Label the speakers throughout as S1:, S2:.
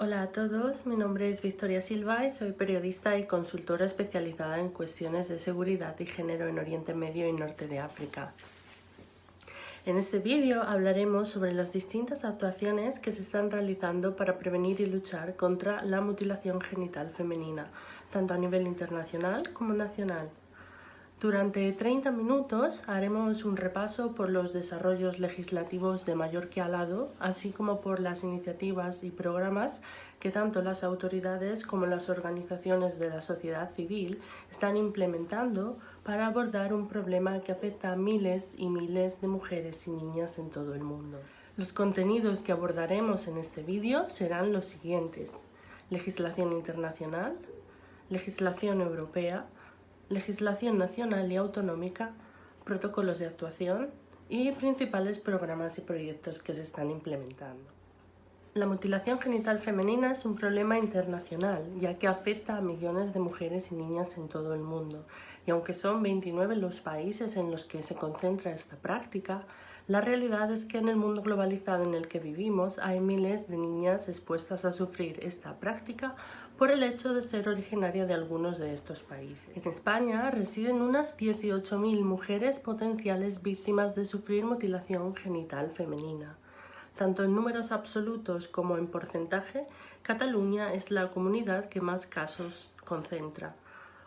S1: Hola a todos, mi nombre es Victoria Silva y soy periodista y consultora especializada en cuestiones de seguridad y género en Oriente Medio y Norte de África. En este vídeo hablaremos sobre las distintas actuaciones que se están realizando para prevenir y luchar contra la mutilación genital femenina, tanto a nivel internacional como nacional. Durante 30 minutos haremos un repaso por los desarrollos legislativos de mayor calado, así como por las iniciativas y programas que tanto las autoridades como las organizaciones de la sociedad civil están implementando para abordar un problema que afecta a miles y miles de mujeres y niñas en todo el mundo. Los contenidos que abordaremos en este vídeo serán los siguientes: legislación internacional, legislación europea, legislación nacional y autonómica, protocolos de actuación y principales programas y proyectos que se están implementando. La mutilación genital femenina es un problema internacional, ya que afecta a millones de mujeres y niñas en todo el mundo, y aunque son 29 los países en los que se concentra esta práctica, la realidad es que en el mundo globalizado en el que vivimos hay miles de niñas expuestas a sufrir esta práctica por el hecho de ser originaria de algunos de estos países. En España residen unas 18.000 mujeres potenciales víctimas de sufrir mutilación genital femenina. Tanto en números absolutos como en porcentaje, Cataluña es la comunidad que más casos concentra.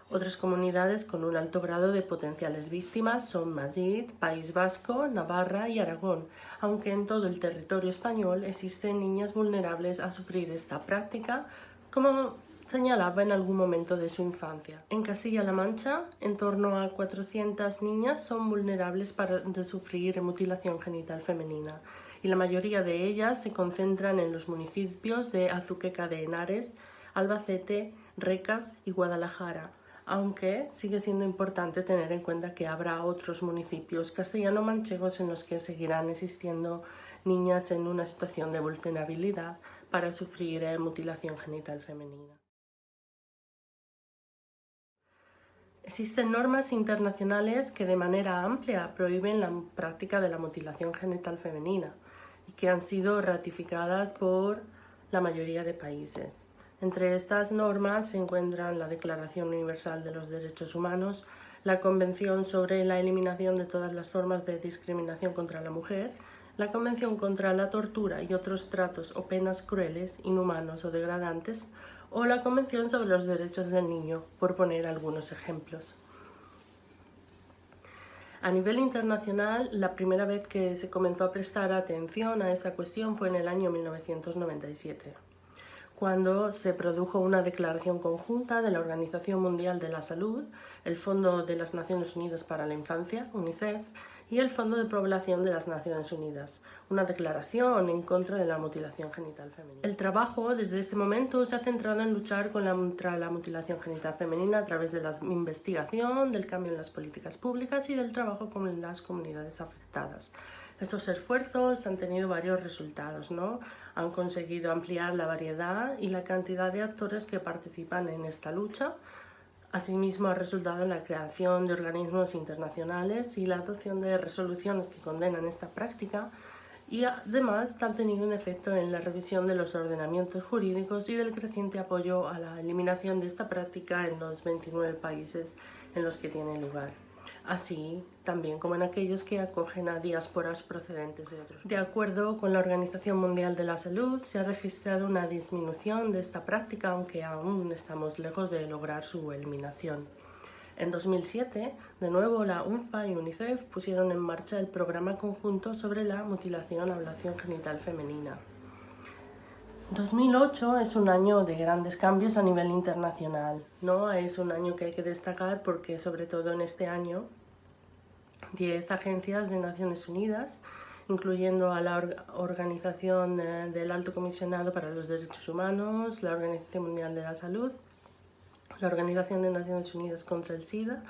S1: Otras comunidades con un alto grado de potenciales víctimas son Madrid, País Vasco, Navarra y Aragón, aunque en todo el territorio español existen niñas vulnerables a sufrir esta práctica, como señalaba en algún momento de su infancia. En Castilla-La Mancha, en torno a 400 niñas son vulnerables de sufrir mutilación genital femenina, y la mayoría de ellas se concentran en los municipios de Azuqueca de Henares, Albacete, Recas y Guadalajara, aunque sigue siendo importante tener en cuenta que habrá otros municipios castellano-manchegos en los que seguirán existiendo niñas en una situación de vulnerabilidad para sufrir mutilación genital femenina. Existen normas internacionales que de manera amplia prohíben la práctica de la mutilación genital femenina y que han sido ratificadas por la mayoría de países. Entre estas normas se encuentran la Declaración Universal de los Derechos Humanos, la Convención sobre la Eliminación de todas las formas de discriminación contra la mujer, la Convención contra la tortura y otros tratos o penas crueles, inhumanos o degradantes, o la Convención sobre los Derechos del Niño, por poner algunos ejemplos. A nivel internacional, la primera vez que se comenzó a prestar atención a esta cuestión fue en el año 1997. Cuando se produjo una declaración conjunta de la Organización Mundial de la Salud, el Fondo de las Naciones Unidas para la Infancia, UNICEF, y el Fondo de Población de las Naciones Unidas, una declaración en contra de la mutilación genital femenina. El trabajo desde este momento se ha centrado en luchar contra la mutilación genital femenina a través de la investigación, del cambio en las políticas públicas y del trabajo con las comunidades afectadas. Estos esfuerzos han tenido varios resultados, ¿no? Han conseguido ampliar la variedad y la cantidad de actores que participan en esta lucha. Asimismo, ha resultado en la creación de organismos internacionales y la adopción de resoluciones que condenan esta práctica, y además han tenido un efecto en la revisión de los ordenamientos jurídicos y del creciente apoyo a la eliminación de esta práctica en los 29 países en los que tiene lugar, así también como en aquellos que acogen a diásporas procedentes de otros. De acuerdo con la Organización Mundial de la Salud, se ha registrado una disminución de esta práctica, aunque aún estamos lejos de lograr su eliminación. En 2007, de nuevo, la UNFPA y UNICEF pusieron en marcha el programa conjunto sobre la mutilación y ablación genital femenina. 2008 es un año de grandes cambios a nivel internacional, ¿no? Es un año que hay que destacar porque, sobre todo en este año, 10 agencias de Naciones Unidas, incluyendo a la Organización del Alto Comisionado para los Derechos Humanos, la Organización Mundial de la Salud, la Organización de Naciones Unidas contra el SIDA,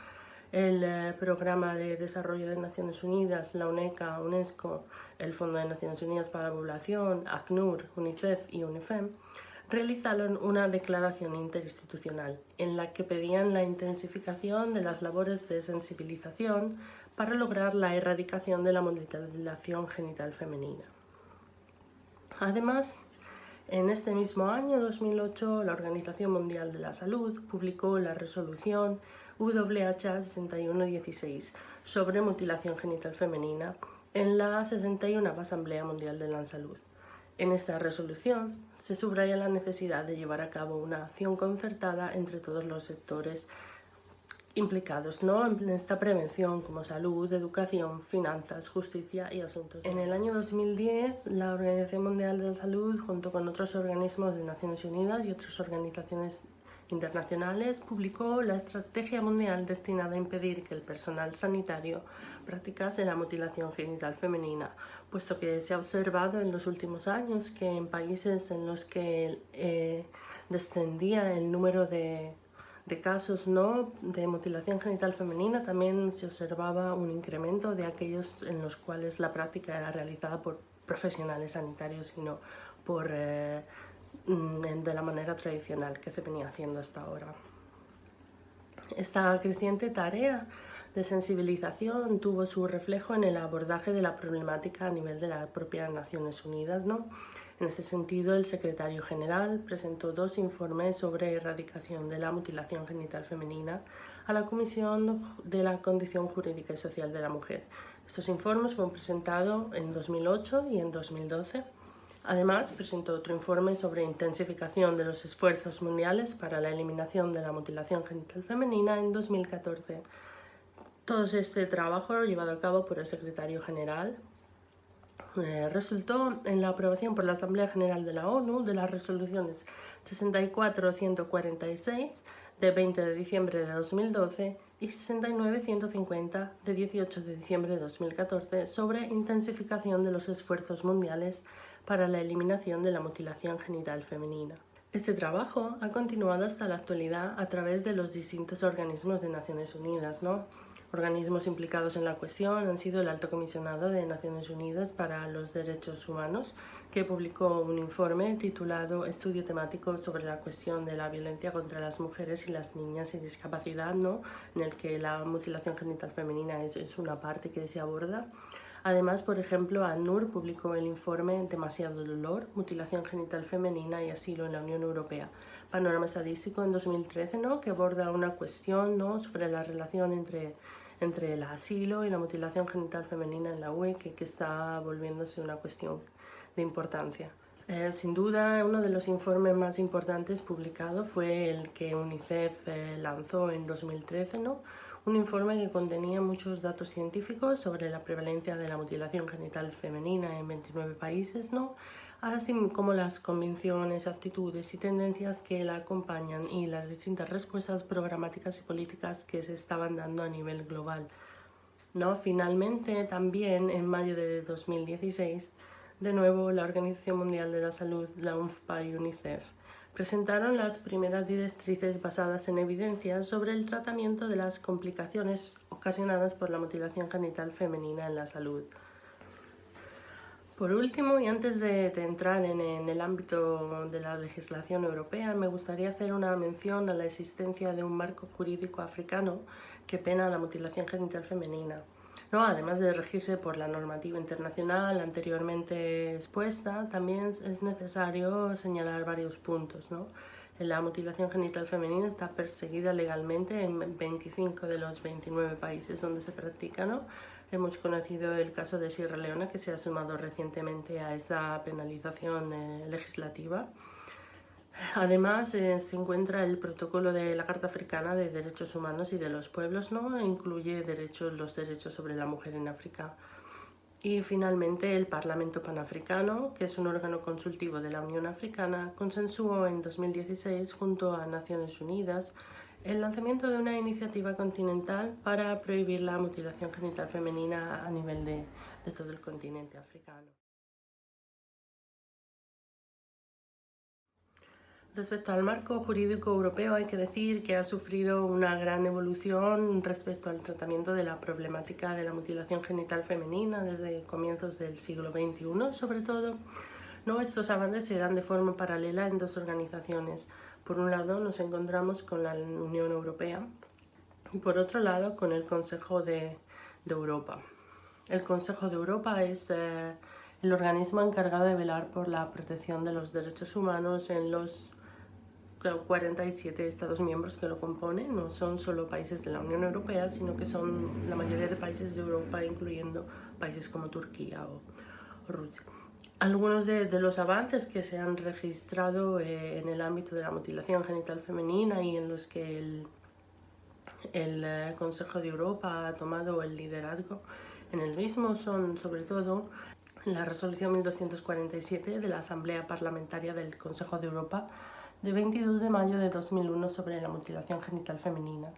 S1: el Programa de Desarrollo de Naciones Unidas, la UNECA, UNESCO, el Fondo de Naciones Unidas para la Población, ACNUR, UNICEF y UNIFEM, realizaron una declaración interinstitucional en la que pedían la intensificación de las labores de sensibilización para lograr la erradicación de la mutilación genital femenina. Además, En este mismo año, 2008, la Organización Mundial de la Salud publicó la resolución WH 6116 sobre mutilación genital femenina en la 61ª Asamblea Mundial de la Salud. En esta resolución se subraya la necesidad de llevar a cabo una acción concertada entre todos los sectores implicados, ¿no?, en esta prevención, como salud, educación, finanzas, justicia y asuntos. En el año 2010, la Organización Mundial de la Salud, junto con otros organismos de Naciones Unidas y otras organizaciones internacionales, publicó la Estrategia Mundial destinada a impedir que el personal sanitario practicase la mutilación genital femenina, puesto que se ha observado en los últimos años que en países en los que descendía el número de casos, ¿no?, de mutilación genital femenina, también se observaba un incremento de aquellos en los cuales la práctica era realizada por profesionales sanitarios y no de la manera tradicional que se venía haciendo hasta ahora. Esta creciente tarea de sensibilización tuvo su reflejo en el abordaje de la problemática a nivel de las propias Naciones Unidas, ¿no? En ese sentido, el secretario general presentó 2 informes sobre erradicación de la mutilación genital femenina a la Comisión de la Condición Jurídica y Social de la Mujer. Estos informes fueron presentados en 2008 y en 2012. Además, presentó otro informe sobre intensificación de los esfuerzos mundiales para la eliminación de la mutilación genital femenina en 2014. Todo este trabajo, llevado a cabo por el secretario general, resultó en la aprobación por la Asamblea General de la ONU de las resoluciones 64-146 de 20 de diciembre de 2012 y 69-150 de 18 de diciembre de 2014 sobre intensificación de los esfuerzos mundiales para la eliminación de la mutilación genital femenina. Este trabajo ha continuado hasta la actualidad a través de los distintos organismos de Naciones Unidas, ¿no? Organismos implicados en la cuestión han sido el Alto Comisionado de Naciones Unidas para los Derechos Humanos, que publicó un informe titulado Estudio temático sobre la cuestión de la violencia contra las mujeres y las niñas sin discapacidad, ¿no?, en el que la mutilación genital femenina es una parte que se aborda. Además, por ejemplo, ACNUR publicó el informe Demasiado dolor, mutilación genital femenina y asilo en la Unión Europea. Panorama estadístico en 2013, ¿no?, que aborda una cuestión, ¿no?, sobre la relación entre el asilo y la mutilación genital femenina en la UE, que está volviéndose una cuestión de importancia. Sin duda, uno de los informes más importantes publicados fue el que UNICEF lanzó en 2013, ¿no?, un informe que contenía muchos datos científicos sobre la prevalencia de la mutilación genital femenina en 29 países, ¿no?, así como las convicciones, actitudes y tendencias que la acompañan y las distintas respuestas programáticas y políticas que se estaban dando a nivel global, ¿no? Finalmente, también en mayo de 2016, de nuevo la Organización Mundial de la Salud, la UNFPA y UNICEF presentaron las primeras directrices basadas en evidencias sobre el tratamiento de las complicaciones ocasionadas por la mutilación genital femenina en la salud. Por último, y antes de entrar en el ámbito de la legislación europea, me gustaría hacer una mención a la existencia de un marco jurídico africano que pena la mutilación genital femenina, ¿no? Además de regirse por la normativa internacional anteriormente expuesta, también es necesario señalar varios puntos, ¿no? La mutilación genital femenina está perseguida legalmente en 25 de los 29 países donde se practica, ¿no? Hemos conocido el caso de Sierra Leona, que se ha sumado recientemente a esa penalización legislativa. Además, se encuentra el protocolo de la Carta Africana de Derechos Humanos y de los Pueblos, ¿no? Incluye los derechos sobre la mujer en África. Y finalmente el Parlamento Panafricano, que es un órgano consultivo de la Unión Africana, consensuó en 2016 junto a Naciones Unidas el lanzamiento de una iniciativa continental para prohibir la mutilación genital femenina a nivel de todo el continente africano. Respecto al marco jurídico europeo, hay que decir que ha sufrido una gran evolución respecto al tratamiento de la problemática de la mutilación genital femenina desde comienzos del siglo XXI, sobre todo. ¿No? Estos avances se dan de forma paralela en 2 organizaciones. Por un lado nos encontramos con la Unión Europea y por otro lado con el Consejo de Europa. El Consejo de Europa es el organismo encargado de velar por la protección de los derechos humanos en los 47 Estados miembros que lo componen. No son solo países de la Unión Europea, sino que son la mayoría de países de Europa, incluyendo países como Turquía o Rusia. Algunos de los avances que se han registrado en el ámbito de la mutilación genital femenina y en los que el Consejo de Europa ha tomado el liderazgo en el mismo son sobre todo la resolución 1247 de la Asamblea Parlamentaria del Consejo de Europa de 22 de mayo de 2001 sobre la mutilación genital femenina,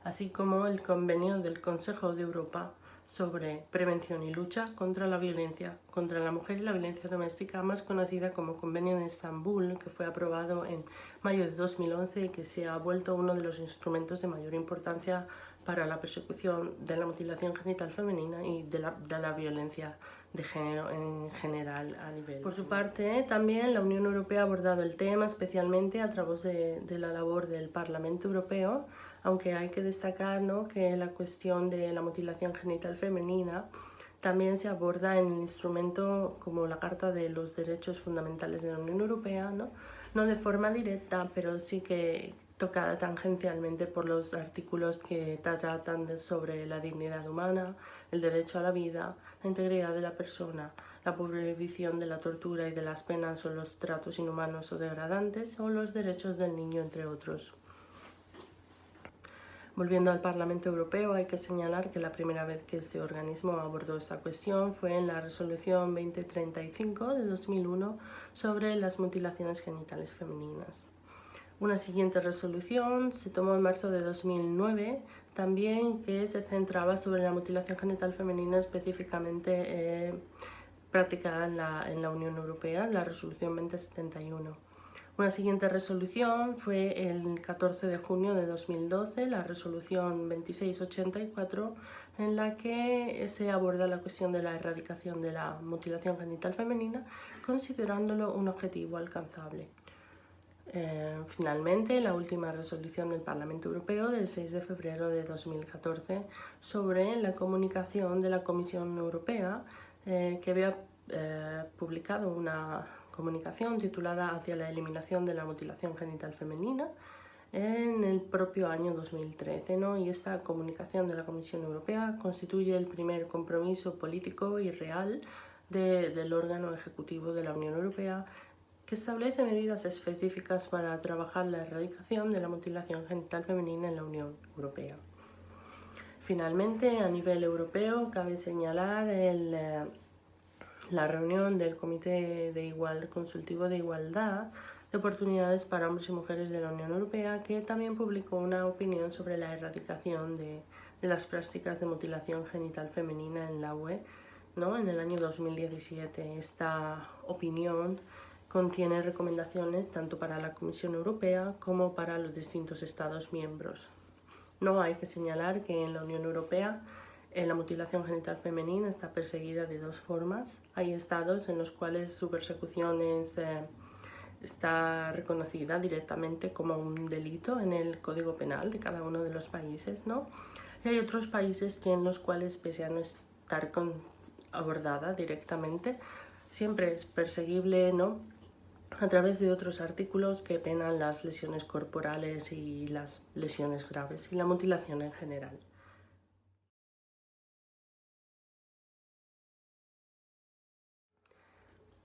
S1: así como el convenio del Consejo de Europa sobre prevención y lucha contra la violencia contra la mujer y la violencia doméstica, más conocida como Convenio de Estambul, que fue aprobado en mayo de 2011 y que se ha vuelto uno de los instrumentos de mayor importancia para la persecución de la mutilación genital femenina y de la violencia de género en general a nivel. Por su parte, también la Unión Europea ha abordado el tema especialmente a través de la labor del Parlamento Europeo, aunque hay que destacar, ¿no?, que la cuestión de la mutilación genital femenina también se aborda en el instrumento como la Carta de los Derechos Fundamentales de la Unión Europea, no de forma directa, pero sí que tocada tangencialmente por los artículos que tratan sobre la dignidad humana, el derecho a la vida, la integridad de la persona, la prohibición de la tortura y de las penas o los tratos inhumanos o degradantes, o los derechos del niño, entre otros. Volviendo al Parlamento Europeo, hay que señalar que la primera vez que este organismo abordó esta cuestión fue en la Resolución 2035 de 2001 sobre las mutilaciones genitales femeninas. Una siguiente resolución se tomó en marzo de 2009, también, que se centraba sobre la mutilación genital femenina específicamente practicada en la Unión Europea, la Resolución 2071. Una siguiente resolución fue el 14 de junio de 2012, la resolución 2684, en la que se aborda la cuestión de la erradicación de la mutilación genital femenina, considerándolo un objetivo alcanzable. Finalmente, la última resolución del Parlamento Europeo del 6 de febrero de 2014 sobre la comunicación de la Comisión Europea, que había publicado una comunicación titulada Hacia la eliminación de la mutilación genital femenina en el propio año 2013, Y esta comunicación de la Comisión Europea constituye el primer compromiso político y real del órgano ejecutivo de la Unión Europea, que establece medidas específicas para trabajar la erradicación de la mutilación genital femenina en la Unión Europea. Finalmente, a nivel europeo, cabe señalar la reunión del Comité Consultivo de Igualdad de Oportunidades para Hombres y Mujeres de la Unión Europea, que también publicó una opinión sobre la erradicación de las prácticas de mutilación genital femenina en la UE, en el año 2017. Esta opinión contiene recomendaciones tanto para la Comisión Europea como para los distintos Estados miembros. No hay que señalar que en la Unión Europea la mutilación genital femenina está perseguida de dos formas. Hay estados en los cuales su persecución está reconocida directamente como un delito en el Código Penal de cada uno de los países, Y hay otros países en los cuales, pese a no estar abordada directamente, siempre es perseguible, a través de otros artículos que penan las lesiones corporales y las lesiones graves y la mutilación en general.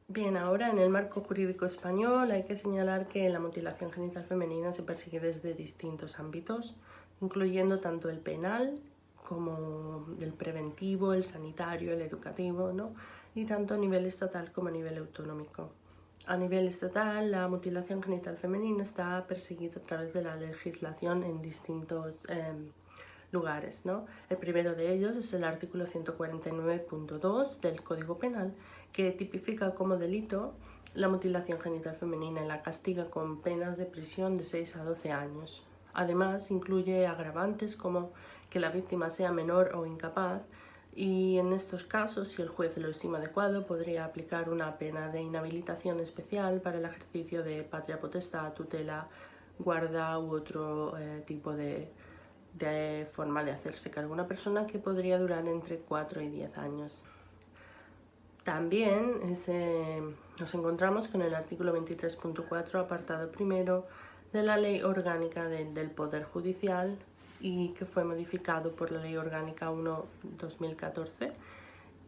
S1: Bien, ahora en el marco jurídico español hay que señalar que la mutilación genital femenina se persigue desde distintos ámbitos, incluyendo tanto el penal como el preventivo, el sanitario, el educativo, y tanto a nivel estatal como a nivel autonómico. A nivel estatal, la mutilación genital femenina está perseguida a través de la legislación en distintos lugares, El primero de ellos es el artículo 149.2 del Código Penal, que tipifica como delito la mutilación genital femenina y la castiga con penas de prisión de 6 a 12 años. Además, incluye agravantes como que la víctima sea menor o incapaz, y en estos casos, si el juez lo estima adecuado, podría aplicar una pena de inhabilitación especial para el ejercicio de patria potestad, tutela, guarda u otro tipo de forma de hacerse cargo de una persona, que podría durar entre 4 y 10 años. También nos encontramos con el artículo 23.4, apartado primero, de la Ley Orgánica del Poder Judicial, y que fue modificado por la Ley Orgánica 1/2014,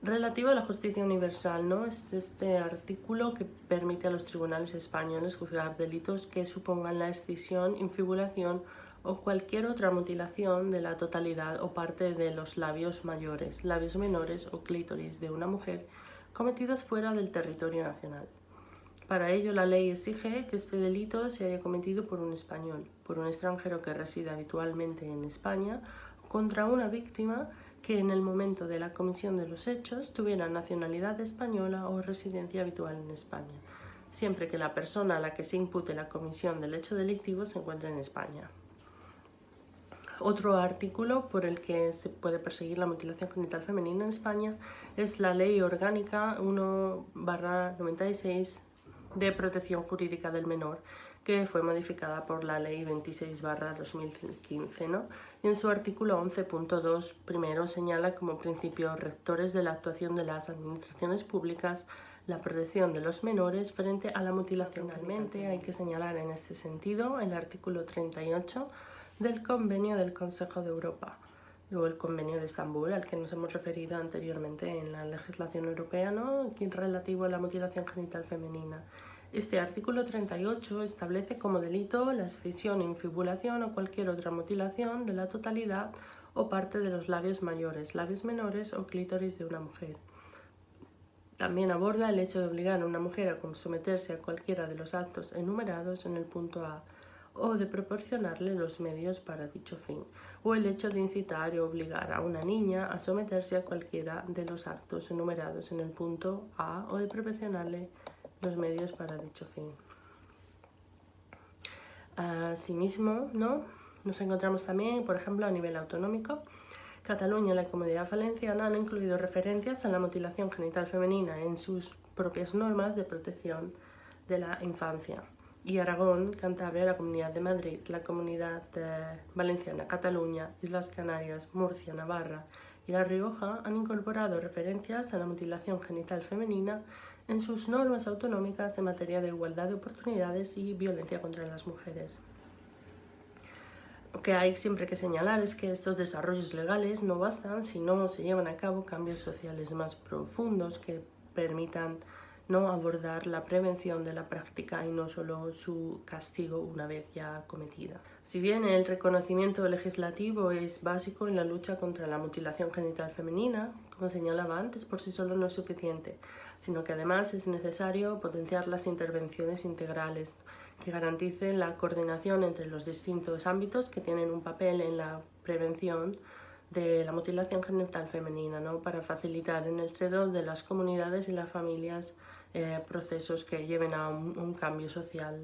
S1: relativo a la justicia universal, ¿no? Es este artículo que permite a los tribunales españoles juzgar delitos que supongan la escisión, infibulación o cualquier otra mutilación de la totalidad o parte de los labios mayores, labios menores o clítoris de una mujer cometidos fuera del territorio nacional. Para ello, la ley exige que este delito se haya cometido por un español, por un extranjero que reside habitualmente en España, contra una víctima que en el momento de la comisión de los hechos tuviera nacionalidad española o residencia habitual en España, siempre que la persona a la que se impute la comisión del hecho delictivo se encuentre en España. Otro artículo por el que se puede perseguir la mutilación genital femenina en España es la Ley Orgánica 1/96 de Protección Jurídica del Menor, que fue modificada por la Ley 26/2015, ¿no? Y en su artículo 11.2 primero señala como principios rectores de la actuación de las administraciones públicas la protección de los menores frente a la mutilación. Finalmente, hay que señalar en este sentido el artículo 38 del Convenio del Consejo de Europa, luego el Convenio de Estambul, al que nos hemos referido anteriormente en la legislación europea, ¿no?, relativo a la mutilación genital femenina. Este artículo 38 establece como delito la escisión, infibulación o cualquier otra mutilación de la totalidad o parte de los labios mayores, labios menores o clítoris de una mujer. También aborda el hecho de obligar a una mujer a someterse a cualquiera de los actos enumerados en el punto A, o de proporcionarle los medios para dicho fin, o el hecho de incitar o obligar a una niña a someterse a cualquiera de los actos enumerados en el punto A, o de proporcionarle los medios para dicho fin. Asimismo, ¿no?, nos encontramos también, por ejemplo, a nivel autonómico, Cataluña y la Comunidad Valenciana han incluido referencias a la mutilación genital femenina en sus propias normas de protección de la infancia. Y Aragón, Cantabria, la Comunidad de Madrid, la Comunidad Valenciana, Cataluña, Islas Canarias, Murcia, Navarra y La Rioja han incorporado referencias a la mutilación genital femenina en sus normas autonómicas en materia de igualdad de oportunidades y violencia contra las mujeres. Lo que hay siempre que señalar es que estos desarrollos legales no bastan si no se llevan a cabo cambios sociales más profundos que permitan no abordar la prevención de la práctica y no solo su castigo una vez ya cometida. Si bien el reconocimiento legislativo es básico en la lucha contra la mutilación genital femenina, como señalaba antes, por sí solo no es suficiente, sino que además es necesario potenciar las intervenciones integrales que garanticen la coordinación entre los distintos ámbitos que tienen un papel en la prevención de la mutilación genital femenina, ¿no?, para facilitar en el seno de las comunidades y las familias procesos que lleven a un cambio social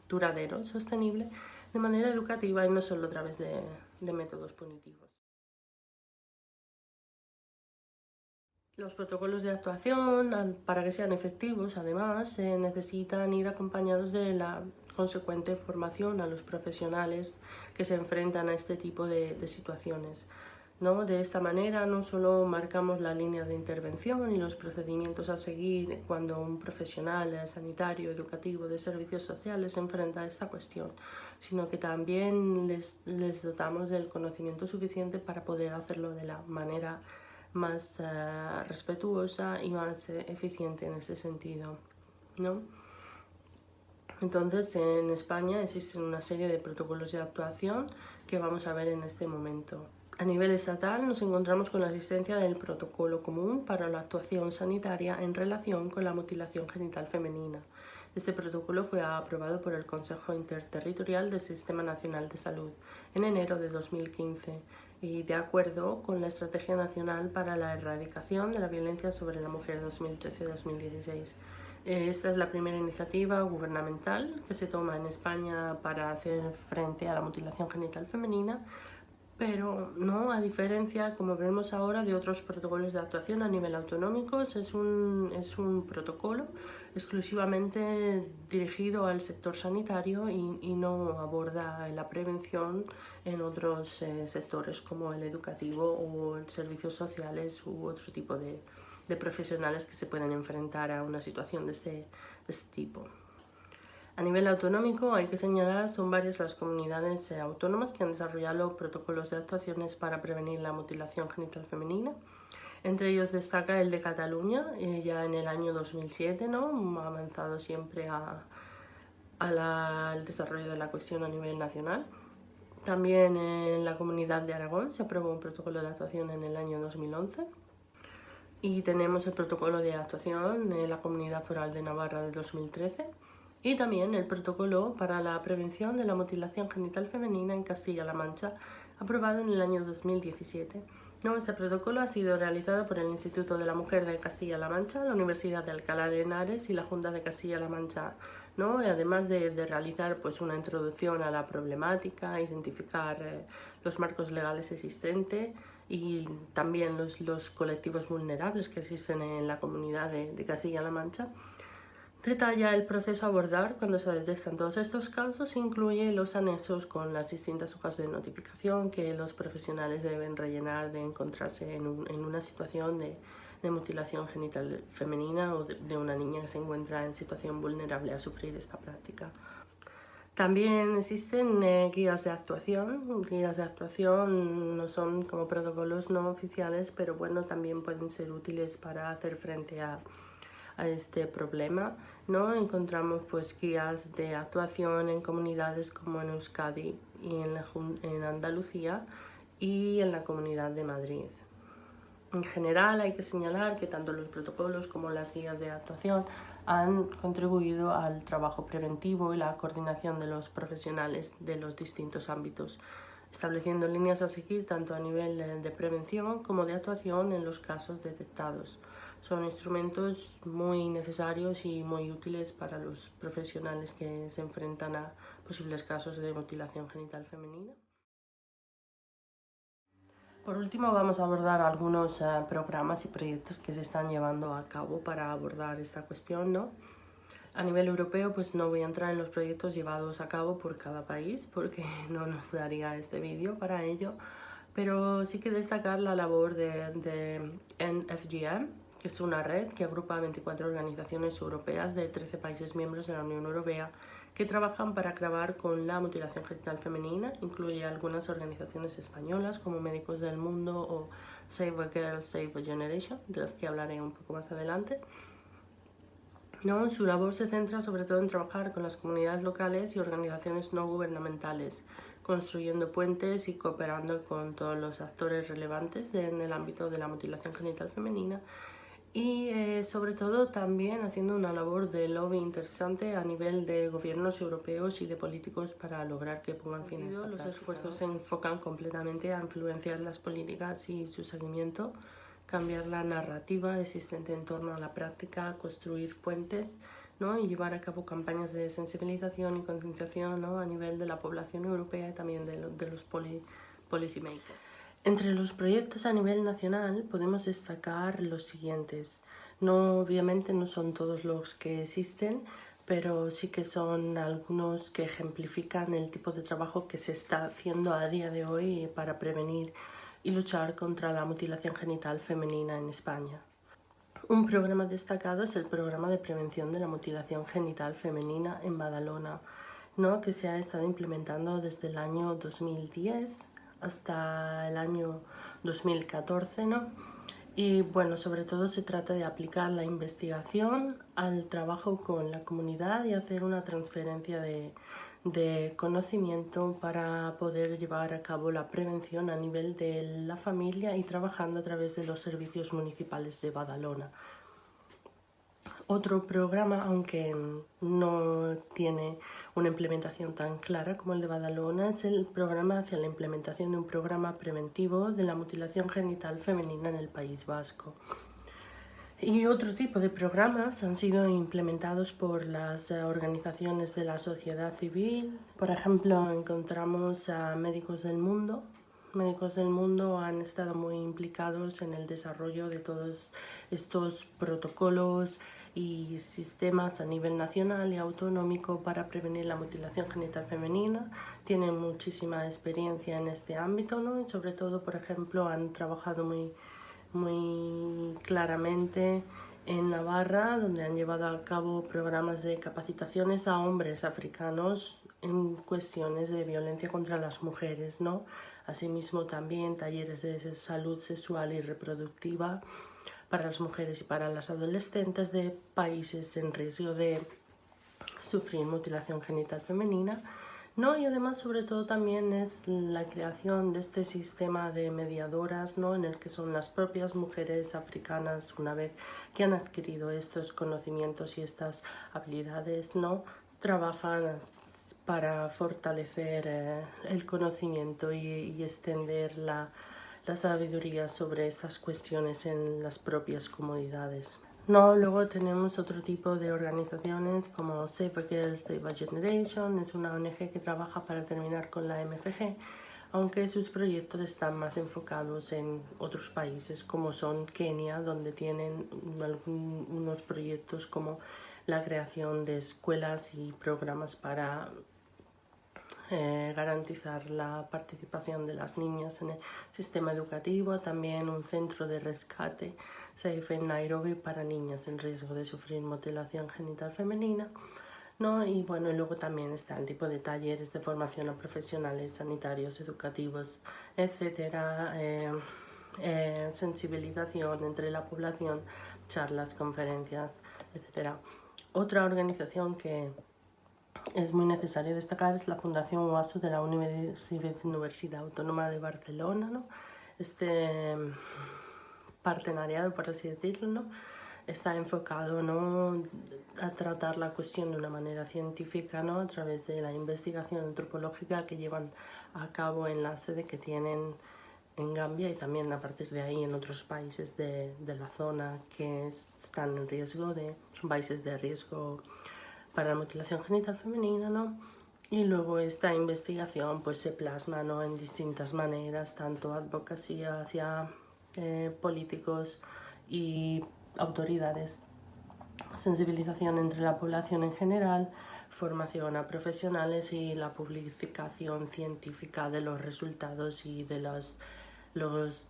S1: duradero, sostenible, de manera educativa y no solo a través de métodos punitivos. Los protocolos de actuación, para que sean efectivos, además, necesitan ir acompañados de la consecuente formación a los profesionales que se enfrentan a este tipo de situaciones, ¿no? De esta manera no solo marcamos la línea de intervención y los procedimientos a seguir cuando un profesional sanitario, educativo, de servicios sociales se enfrenta a esta cuestión, sino que también les dotamos del conocimiento suficiente para poder hacerlo de la manera más respetuosa y más eficiente en ese sentido, ¿no? Entonces, en España existen una serie de protocolos de actuación que vamos a ver en este momento. A nivel estatal nos encontramos con la existencia del Protocolo Común para la Actuación Sanitaria en relación con la mutilación genital femenina. Este protocolo fue aprobado por el Consejo Interterritorial del Sistema Nacional de Salud en enero de 2015 y de acuerdo con la Estrategia Nacional para la Erradicación de la Violencia sobre la Mujer 2013-2016. Esta es la primera iniciativa gubernamental que se toma en España para hacer frente a la mutilación genital femenina, pero no a diferencia, como vemos ahora, de otros protocolos de actuación a nivel autonómico. Es un protocolo exclusivamente dirigido al sector sanitario y no aborda la prevención en otros sectores como el educativo o el servicios sociales u otro tipo de profesionales que se pueden enfrentar a una situación de este tipo. A nivel autonómico, hay que señalar, son varias las comunidades autónomas que han desarrollado protocolos de actuaciones para prevenir la mutilación genital femenina. Entre ellos destaca el de Cataluña, ya en el año 2007, ¿no? Ha avanzado siempre al desarrollo de la cuestión a nivel nacional. También en la Comunidad de Aragón se aprobó un protocolo de actuación en el año 2011. Y tenemos el protocolo de actuación en la Comunidad Foral de Navarra de 2013 y también el protocolo para la prevención de la mutilación genital femenina en Castilla-La Mancha, aprobado en el año 2017. Este protocolo ha sido realizado por el Instituto de la Mujer de Castilla-La Mancha, la Universidad de Alcalá de Henares y la Junta de Castilla-La Mancha, además de realizar pues, una introducción a la problemática, identificar los marcos legales existentes y también los colectivos vulnerables que existen en la comunidad de Castilla-La Mancha. Detalla el proceso a abordar cuando se detectan todos estos casos, incluye los anexos con las distintas hojas de notificación que los profesionales deben rellenar de encontrarse en una situación de mutilación genital femenina o de una niña que se encuentra en situación vulnerable a sufrir esta práctica. También existen guías de actuación. Guías de actuación no son como protocolos no oficiales, pero bueno, también pueden ser útiles para hacer frente a este problema, ¿no? Encontramos pues guías de actuación en comunidades como en Euskadi y en Andalucía y en la Comunidad de Madrid. En general hay que señalar que tanto los protocolos como las guías de actuación han contribuido al trabajo preventivo y la coordinación de los profesionales de los distintos ámbitos, estableciendo líneas a seguir tanto a nivel de prevención como de actuación en los casos detectados. Son instrumentos muy necesarios y muy útiles para los profesionales que se enfrentan a posibles casos de mutilación genital femenina. Por último, vamos a abordar algunos programas y proyectos que se están llevando a cabo para abordar esta cuestión, ¿no? A nivel europeo, pues no voy a entrar en los proyectos llevados a cabo por cada país porque no nos daría este vídeo para ello, pero sí que destacar la labor de NFGM, que es una red que agrupa a 24 organizaciones europeas de 13 países miembros de la Unión Europea que trabajan para acabar con la mutilación genital femenina. Incluye algunas organizaciones españolas como Médicos del Mundo o Save a Girl, Save a Generation, de las que hablaré un poco más adelante. Su labor se centra sobre todo en trabajar con las comunidades locales y organizaciones no gubernamentales, construyendo puentes y cooperando con todos los actores relevantes en el ámbito de la mutilación genital femenina y sobre todo también haciendo una labor de lobby interesante a nivel de gobiernos europeos y de políticos para lograr que pongan fin a esta práctica. Los esfuerzos se enfocan completamente a influenciar las políticas y su seguimiento, cambiar la narrativa existente en torno a la práctica, construir puentes, y llevar a cabo campañas de sensibilización y concienciación a nivel de la población europea y también de los policy makers. Entre los proyectos a nivel nacional podemos destacar los siguientes. Obviamente no son todos los que existen, pero sí que son algunos que ejemplifican el tipo de trabajo que se está haciendo a día de hoy para prevenir y luchar contra la mutilación genital femenina en España. Un programa destacado es el programa de prevención de la mutilación genital femenina en Badalona, que se ha estado implementando desde el año 2010 hasta el año 2014, Y bueno, sobre todo se trata de aplicar la investigación al trabajo con la comunidad y hacer una transferencia de conocimiento para poder llevar a cabo la prevención a nivel de la familia y trabajando a través de los servicios municipales de Badalona. Otro programa, aunque no tiene una implementación tan clara como el de Badalona, es el programa hacia la implementación de un programa preventivo de la mutilación genital femenina en el País Vasco. Y otro tipo de programas han sido implementados por las organizaciones de la sociedad civil. Por ejemplo, encontramos a Médicos del Mundo, médicos del mundo han estado muy implicados en el desarrollo de todos estos protocolos y sistemas a nivel nacional y autonómico para prevenir la mutilación genital femenina. Tienen muchísima experiencia en este ámbito, ¿no? Y sobre todo, por ejemplo, han trabajado muy claramente en Navarra, donde han llevado a cabo programas de capacitaciones a hombres africanos en cuestiones de violencia contra las mujeres, ¿no? Asimismo, también talleres de salud sexual y reproductiva para las mujeres y para las adolescentes de países en riesgo de sufrir mutilación genital femenina, ¿no? Y además, sobre todo, también es la creación de este sistema de mediadoras, ¿no? En el que son las propias mujeres africanas, una vez que han adquirido estos conocimientos y estas habilidades, ¿no? Trabajan para fortalecer el conocimiento y extender la sabiduría sobre estas cuestiones en las propias comunidades. No, luego tenemos otro tipo de organizaciones como Save a Girl, Save a Generation, es una ONG que trabaja para terminar con la MFG, aunque sus proyectos están más enfocados en otros países como son Kenia, donde tienen unos proyectos como la creación de escuelas y programas para garantizar la participación de las niñas en el sistema educativo, también un centro de rescate Safe en Nairobi para niñas en riesgo de sufrir mutilación genital femenina, ¿no? Y bueno, luego también está el tipo de talleres de formación a profesionales sanitarios, educativos, etcétera, sensibilización entre la población, charlas, conferencias, etcétera. Otra organización que es muy necesario destacar es la Fundación UASO de la Universidad Autónoma de Barcelona, ¿no? Este partenariado, por así decirlo, ¿no? Está enfocado, ¿no?, a tratar la cuestión de una manera científica, ¿no?, a través de la investigación antropológica que llevan a cabo en la sede que tienen en Gambia y también a partir de ahí en otros países de la zona que están en riesgo son países de riesgo para la mutilación genital femenina, ¿no? Y luego esta investigación pues se plasma, ¿no?, en distintas maneras, tanto advocacia hacia políticos y autoridades, sensibilización entre la población en general, formación a profesionales y la publicación científica de los resultados y de los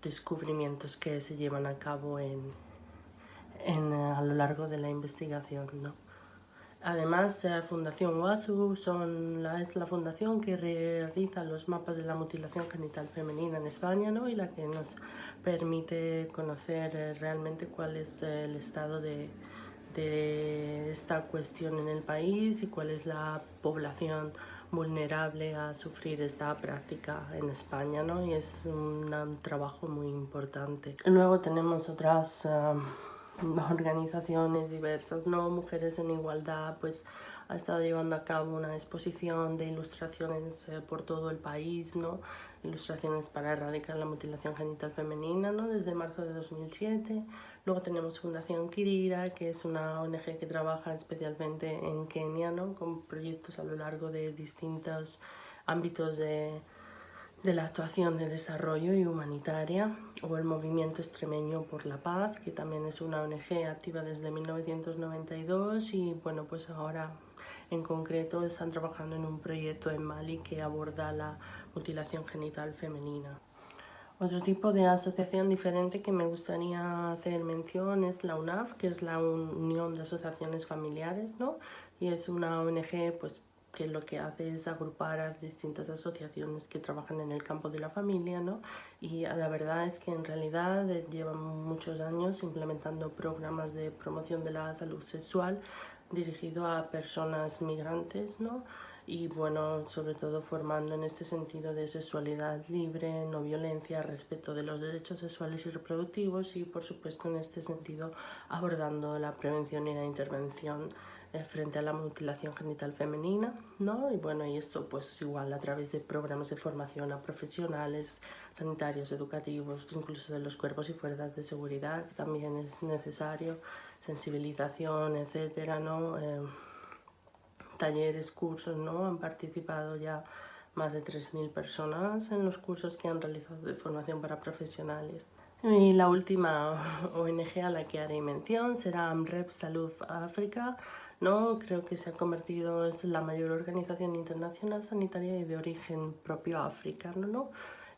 S1: descubrimientos que se llevan a cabo a lo largo de la investigación, ¿no? Además, la Fundación WASU es la fundación que realiza los mapas de la mutilación genital femenina en España, ¿no?, y la que nos permite conocer realmente cuál es el estado de esta cuestión en el país y cuál es la población vulnerable a sufrir esta práctica en España, ¿no? Y es un trabajo muy importante. Luego tenemos otras organizaciones diversas, ¿no? Mujeres en Igualdad pues ha estado llevando a cabo una exposición de ilustraciones por todo el país, ¿no? Ilustraciones para erradicar la mutilación genital femenina, ¿no?, desde marzo de 2007. Luego tenemos Fundación Kirira, que es una ONG que trabaja especialmente en Kenia, ¿no?, con proyectos a lo largo de distintos ámbitos de la actuación de desarrollo y humanitaria, o el Movimiento Extremeño por la Paz, que también es una ONG activa desde 1992 y bueno, pues ahora en concreto están trabajando en un proyecto en Mali que aborda la mutilación genital femenina. Otro tipo de asociación diferente que me gustaría hacer mención es la UNAF, que es la Unión de Asociaciones Familiares, ¿no? Y es una ONG pues que lo que hace es agrupar a distintas asociaciones que trabajan en el campo de la familia, ¿no? Y la verdad es que en realidad llevan muchos años implementando programas de promoción de la salud sexual dirigido a personas migrantes, ¿no? Y bueno, sobre todo formando en este sentido de sexualidad libre, no violencia, respeto de los derechos sexuales y reproductivos y por supuesto en este sentido abordando la prevención y la intervención frente a la mutilación genital femenina, ¿no? Y bueno, y esto pues igual a través de programas de formación a profesionales, sanitarios, educativos, incluso de los cuerpos y fuerzas de seguridad, también es necesario, sensibilización, etcétera, ¿no? Talleres, cursos, ¿no? Han participado ya más de 3.000 personas en los cursos que han realizado de formación para profesionales. Y la última ONG a la que haré mención será AMREF Salud África, ¿no? Creo que se ha convertido en la mayor organización internacional sanitaria y de origen propio africano, ¿no?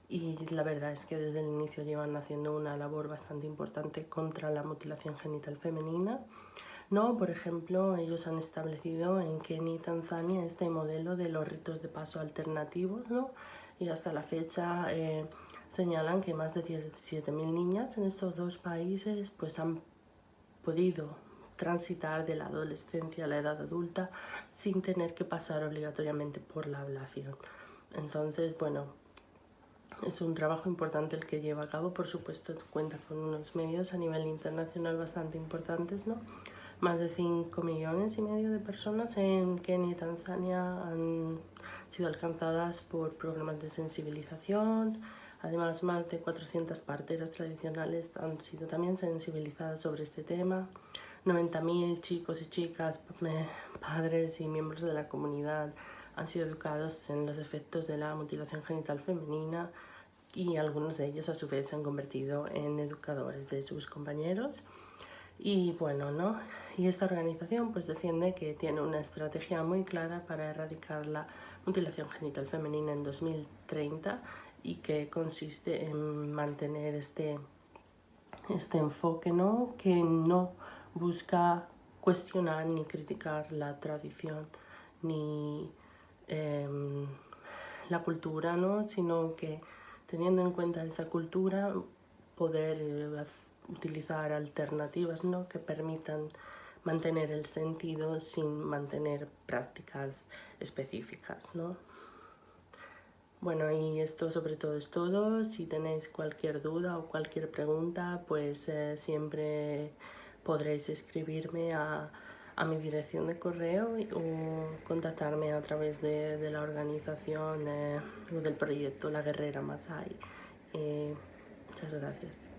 S1: Y la verdad es que desde el inicio llevan haciendo una labor bastante importante contra la mutilación genital femenina, ¿no? Por ejemplo, ellos han establecido en Kenia y Tanzania este modelo de los ritos de paso alternativos, ¿no? Y hasta la fecha señalan que más de 17.000 niñas en estos dos países pues han podido transitar de la adolescencia a la edad adulta sin tener que pasar obligatoriamente por la ablación. Entonces, bueno, es un trabajo importante el que lleva a cabo, por supuesto cuenta con unos medios a nivel internacional bastante importantes, ¿no? Más de 5,5 millones de personas en Kenia y Tanzania han sido alcanzadas por programas de sensibilización. Además, más de 400 parteras tradicionales han sido también sensibilizadas sobre este tema. 90.000 chicos y chicas, padres y miembros de la comunidad han sido educados en los efectos de la mutilación genital femenina y algunos de ellos a su vez se han convertido en educadores de sus compañeros. Y bueno, ¿no? Y esta organización pues defiende que tiene una estrategia muy clara para erradicar la mutilación genital femenina en 2030 y que consiste en mantener este enfoque, ¿no? Que no busca cuestionar ni criticar la tradición ni la cultura, ¿no? Sino que teniendo en cuenta esa cultura poder utilizar alternativas, ¿no? Que permitan mantener el sentido sin mantener prácticas específicas, ¿no? Bueno, y esto sobre todo es todo. Si tenéis cualquier duda o cualquier pregunta, pues siempre podréis escribirme a mi dirección de correo o contactarme a través de la organización o del proyecto La Guerrera Masai. Muchas gracias.